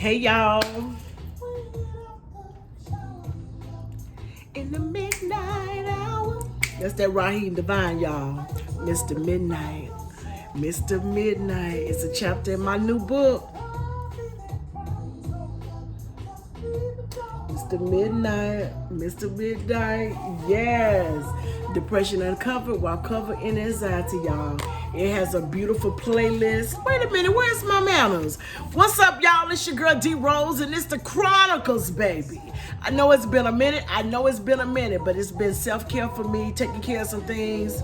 Hey y'all. In the midnight hour. That's that Raheem Divine, y'all. Mr. Midnight. Mr. Midnight. It's a chapter in my new book. Mr. Midnight. Mr. Midnight. Yes. Depression Uncovered while covered in anxiety, y'all. It has a beautiful playlist. Wait a minute, where's my manners? What's up, y'all? It's your girl D Rose, and it's the Chronicles, baby. I know it's been a minute. But it's been self-care for me, taking care of some things.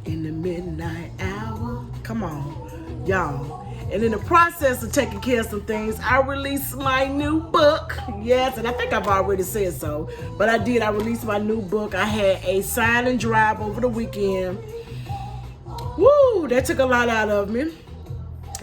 In the midnight hour. Come on, y'all. And in the process of taking care of some things, I released my new book. Yes, and I think I've already said so, but I did. I released my new book. I had a sign and drive over the weekend. Woo, that took a lot out of me.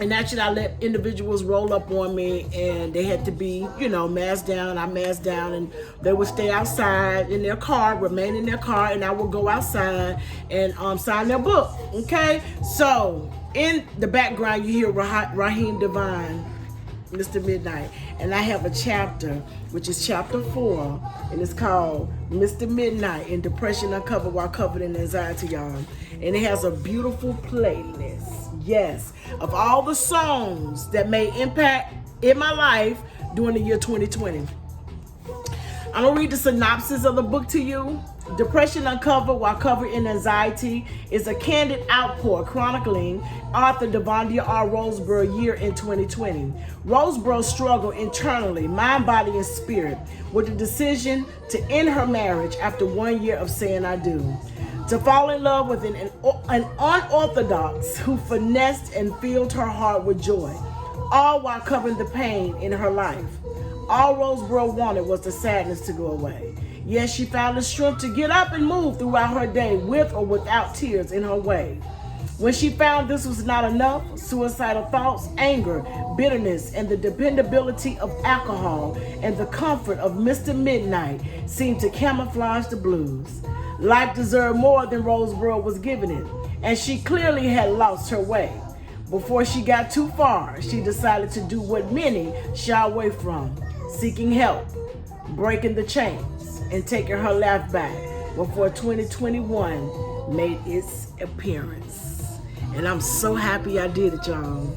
And actually, I let individuals roll up on me, and they had to be, masked down. I masked down, and they would stay outside in their car, remain in their car, and I would go outside and sign their book. Okay, so in the background, you hear Raheem Divine, Mr. Midnight, and I have a chapter, which is chapter 4, and it's called Mr. Midnight in Depression Uncovered while covered in anxiety, y'all. And it has a beautiful playlist. Yes, of all the songs that made impact in my life during the year 2020. I'm gonna read the synopsis of the book to you. Depression Uncovered while covered in anxiety is a candid outpour chronicling author Devondia R. Roseborough year in 2020. Roseborough struggled internally, mind, body, and spirit with the decision to end her marriage after 1 year of saying I do. To fall in love with an unorthodox who finessed and filled her heart with joy, all while covering the pain in her life. All Roseborough wanted was the sadness to go away. Yes, she found the strength to get up and move throughout her day with or without tears in her way. When she found this was not enough, suicidal thoughts, anger, bitterness, and the dependability of alcohol and the comfort of Mr. Midnight seemed to camouflage the blues. Life deserved more than Roseborough was giving it, and she clearly had lost her way. Before she got too far, she decided to do what many shy away from, seeking help, breaking the chains, and taking her life back before 2021 made its appearance. And I'm so happy I did it, y'all.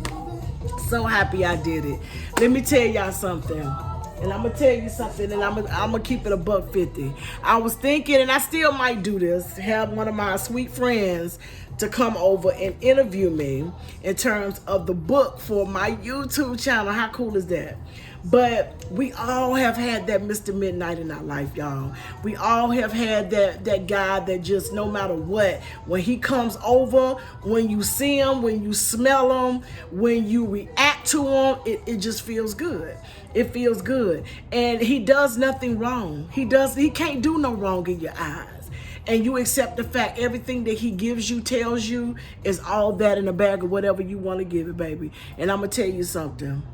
So happy I did it. Let me tell y'all something. And I'm going to tell you something, and I'm going to keep it $1.50. I was thinking, and I still might do this, have one of my sweet friends to come over and interview me in terms of the book for my YouTube channel. How cool is that? But we all have had that Mr. Midnight in our life, y'all. We all have had that guy that just, no matter what, when he comes over, when you see him, when you smell him, when you react to him, it just feels good. It feels good. And he does nothing wrong. He can't do no wrong in your eyes. And you accept the fact everything that he gives you, tells you, is all that in a bag of whatever you want to give it, baby. And I'm going to tell you something.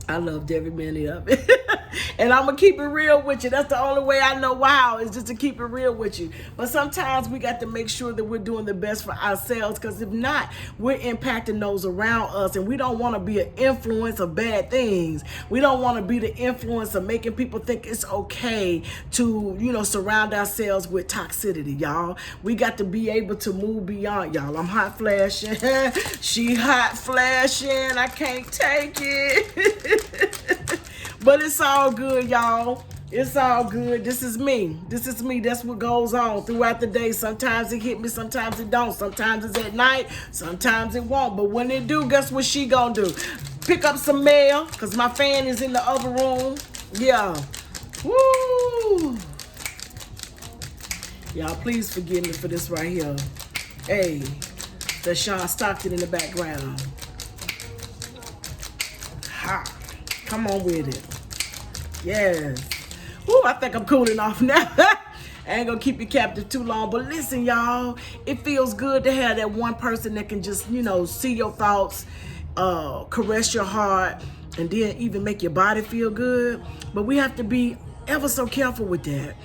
I loved every minute of it. And I'm going to keep it real with you. That's the only way I know how, is just to keep it real with you. But sometimes we got to make sure that we're doing the best for ourselves, because if not, we're impacting those around us. And we don't want to be an influence of bad things. We don't want to be the influence of making people think it's okay to, surround ourselves with toxicity, y'all. We got to be able to move beyond, y'all. I'm hot flashing. She hot flashing. I can't take it. But it's all good, y'all. It's all good. This is me. That's what goes on throughout the day. Sometimes it hit me, sometimes it don't. Sometimes it's at night, sometimes it won't. But when it do, guess what she gonna do? Pick up some mail, because my fan is in the other room. Yeah. Woo! Y'all, please forgive me for this right here. Hey, that's Sean Stockton in the background. Ha! Come on with it. Yes. Woo, I think I'm cooling off now. I ain't gonna keep you captive too long. But listen, y'all, it feels good to have that one person that can just, see your thoughts, caress your heart, and then even make your body feel good. But we have to be ever so careful with that.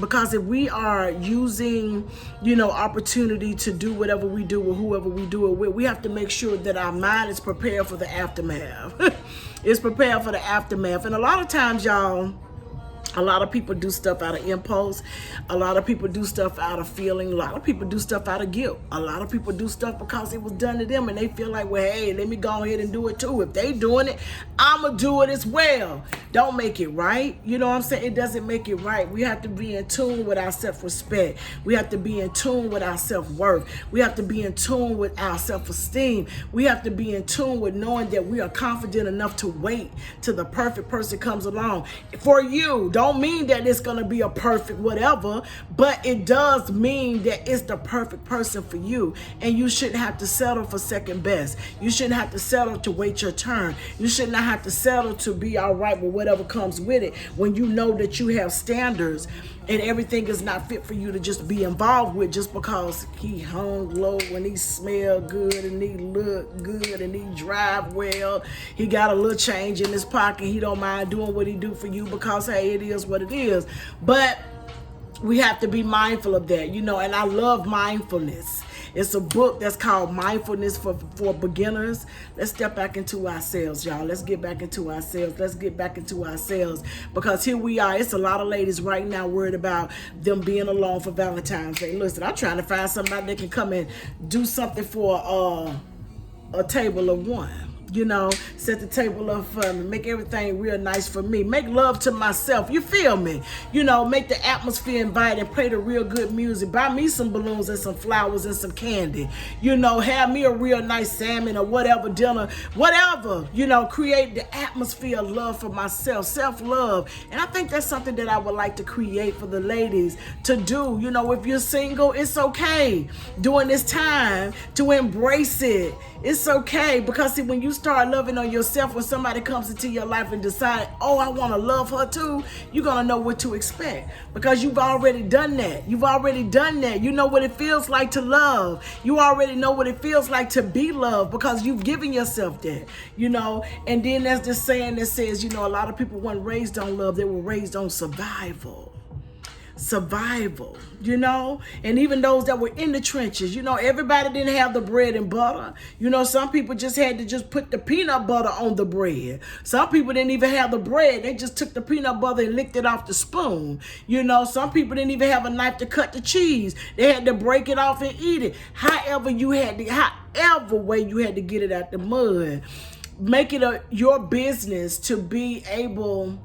Because if we are using, opportunity to do whatever we do with whoever we do it with, we have to make sure that our mind is prepared for the aftermath. It's prepared for the aftermath. And a lot of times, y'all, a lot of people do stuff out of impulse. A lot of people do stuff out of feeling. A lot of people do stuff out of guilt. A lot of people do stuff because it was done to them and they feel like, well, hey, let me go ahead and do it too. If they doing it, I'ma do it as well. Don't make it right. You know what I'm saying? It doesn't make it right. We have to be in tune with our self-respect. We have to be in tune with our self-worth. We have to be in tune with our self-esteem. We have to be in tune with knowing that we are confident enough to wait till the perfect person comes along. For you, don't mean that it's going to be a perfect whatever, but it does mean that it's the perfect person for you. And you shouldn't have to settle for second best. You shouldn't have to settle to wait your turn. You should not have to settle to be all right with whatever comes with it when you know that you have standards and everything is not fit for you to just be involved with just because he hung low and he smell good and he look good and he drive well. He got a little change in his pocket. He don't mind doing what he do for you because, hey, it is what it is. But we have to be mindful of that, and I love mindfulness. It's a book that's called Mindfulness for Beginners. Let's step back into ourselves, y'all. Let's get back into ourselves. Let's get back into ourselves. Because here we are. It's a lot of ladies right now worried about them being alone for Valentine's Day. Listen, I'm trying to find somebody that can come and do something for a table of one. Set the table up for me, make everything real nice for me, make love to myself, you feel me? Make the atmosphere inviting, play the real good music, buy me some balloons and some flowers and some candy, have me a real nice salmon or whatever dinner, whatever, create the atmosphere of love for myself, self-love. And I think that's something that I would like to create for the ladies to do. If you're single, it's okay during this time to embrace it. It's okay, because see, when you start loving on yourself, when somebody comes into your life and decide, oh, I want to love her too, you're going to know what to expect because you've already done that. You've already done that. You know what it feels like to love. You already know what it feels like to be loved because you've given yourself that, And then there's this saying that says, a lot of people weren't raised on love. They were raised on survival, and even those that were in the trenches, everybody didn't have the bread and butter. Some people just had to just put the peanut butter on the bread. Some people didn't even have the bread. They just took the peanut butter and licked it off the spoon. Some people didn't even have a knife to cut the cheese. They had to break it off and eat it. However way you had to get it out the mud. Make it your business to be able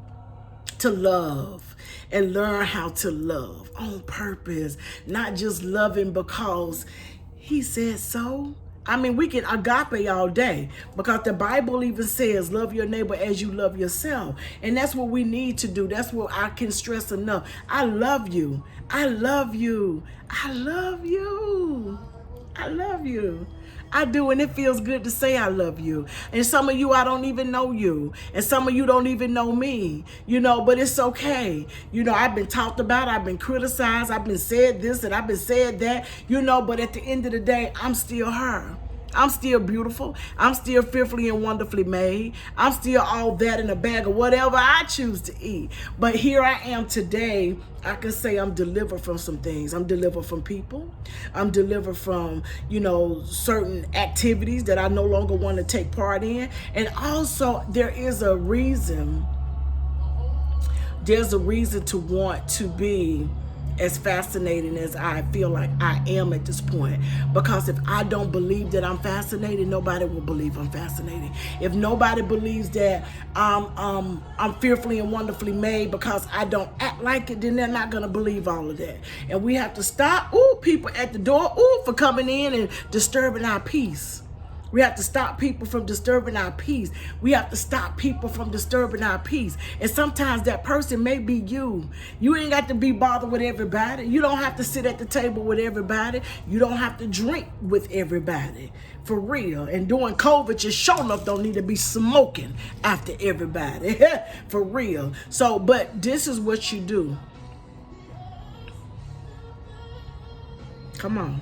to love and learn how to love on purpose, not just loving because he said so. I mean, we can agape all day because the Bible even says love your neighbor as you love yourself. And that's what we need to do. That's what I can stress enough. I love you. I love you. I love you. I love you. I do, and it feels good to say I love you. And some of you, I don't even know you. And some of you don't even know me, but it's okay. I've been talked about, I've been criticized, I've been said this and I've been said that, but at the end of the day, I'm still her. I'm still beautiful. I'm still fearfully and wonderfully made. I'm still all that in a bag of whatever I choose to eat. But here I am today. I can say I'm delivered from some things. I'm delivered from people. I'm delivered from, certain activities that I no longer want to take part in. And also there is a reason. There's a reason to want to be as fascinating as I feel like I am at this point. Because if I don't believe that I'm fascinated, nobody will believe I'm fascinated. If nobody believes that I'm fearfully and wonderfully made because I don't act like it, then they're not gonna believe all of that. And we have to stop, people at the door, for coming in and disturbing our peace. We have to stop people from disturbing our peace. We have to stop people from disturbing our peace. And sometimes that person may be you. You ain't got to be bothered with everybody. You don't have to sit at the table with everybody. You don't have to drink with everybody. For real. And during COVID, you sure enough don't need to be smoking after everybody. For real. So, but this is what you do. Come on.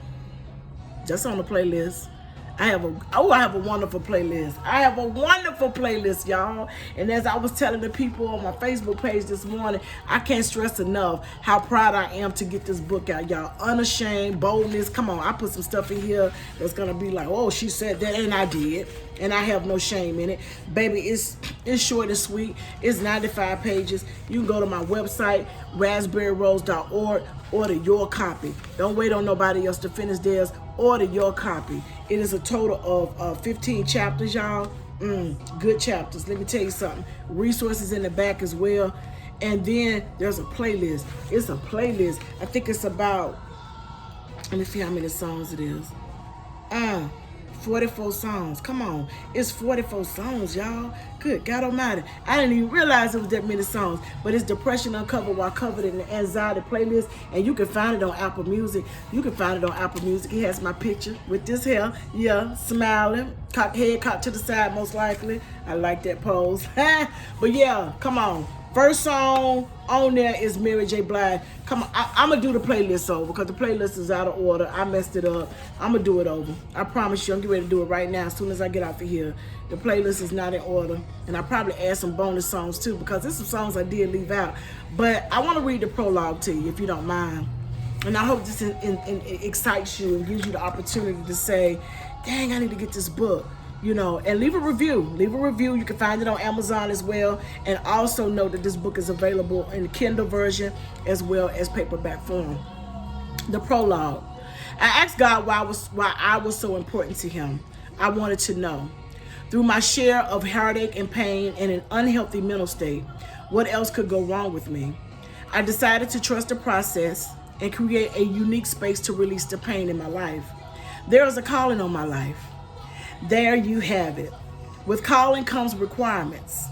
That's on the playlist. I have a wonderful playlist. I have a wonderful playlist, y'all. And as I was telling the people on my Facebook page this morning, I can't stress enough how proud I am to get this book out, y'all. Unashamed, boldness. Come on, I put some stuff in here that's gonna be like, oh, she said that, and I did. And I have no shame in it. Baby, it's short and sweet. It's 95 pages. You can go to my website, raspberryrose.org, order your copy. Don't wait on nobody else to finish theirs. Order your copy. It is a total of 15 chapters, y'all. Good chapters. Let me tell you something. Resources in the back as well. And then there's a playlist. It's a playlist. I think it's about, let me see how many songs it is. 44 songs. Come on. It's 44 songs, y'all. Good God Almighty. I didn't even realize it was that many songs. But it's Depression Uncovered While Covered in the Anxiety playlist. And you can find it on Apple Music. You can find it on Apple Music. It has my picture with this hair. Yeah, smiling. Head cocked to the side, most likely. I like that pose. But yeah, come on. First song on there is Mary J. Blige. Come on, I'm going to do the playlist over because the playlist is out of order. I messed it up. I'm going to do it over. I promise you, I'm getting ready to do it right now as soon as I get off of here. The playlist is not in order. And I probably add some bonus songs too because there's some songs I did leave out. But I want to read the prologue to you if you don't mind. And I hope this excites you and gives you the opportunity to say, dang, I need to get this book. You know, and leave a review. Leave a review. You can find it on Amazon as well. And also know that this book is available in the Kindle version as well as paperback form. The prologue. I asked God why I was so important to him. I wanted to know. Through my share of heartache and pain and an unhealthy mental state, what else could go wrong with me? I decided to trust the process and create a unique space to release the pain in my life. There is a calling on my life. There you have it. With calling comes requirements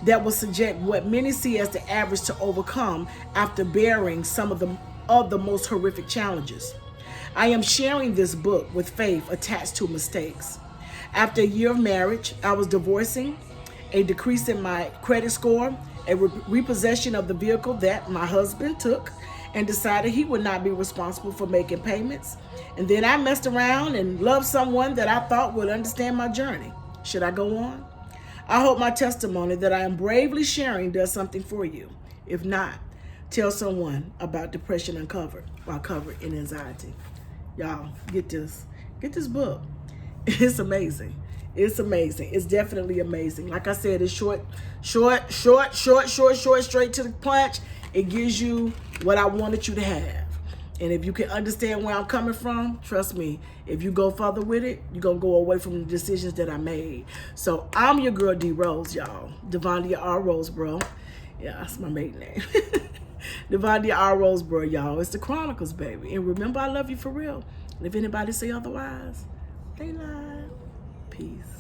that will subject what many see as the average to overcome after bearing some of the most horrific challenges. I am sharing this book with faith attached to mistakes. After a year of marriage, I was divorcing, a decrease in my credit score, a repossession of the vehicle that my husband took and decided he would not be responsible for making payments. And then I messed around and loved someone that I thought would understand my journey. Should I go on? I hope my testimony that I am bravely sharing does something for you. If not, tell someone about Depression Uncovered while covered in anxiety. Y'all, get this book. It's amazing. It's amazing. It's definitely amazing. Like I said, it's short, straight to the punch. It gives you what I wanted you to have. And if you can understand where I'm coming from, trust me, if you go further with it, you're going to go away from the decisions that I made. So I'm your girl, D. Rose, y'all. Devondia R. Rose, bro. Yeah, that's my maiden name. Devondia R. Rose, bro, y'all. It's the Chronicles, baby. And remember, I love you for real. And if anybody say otherwise, they lie. Peace.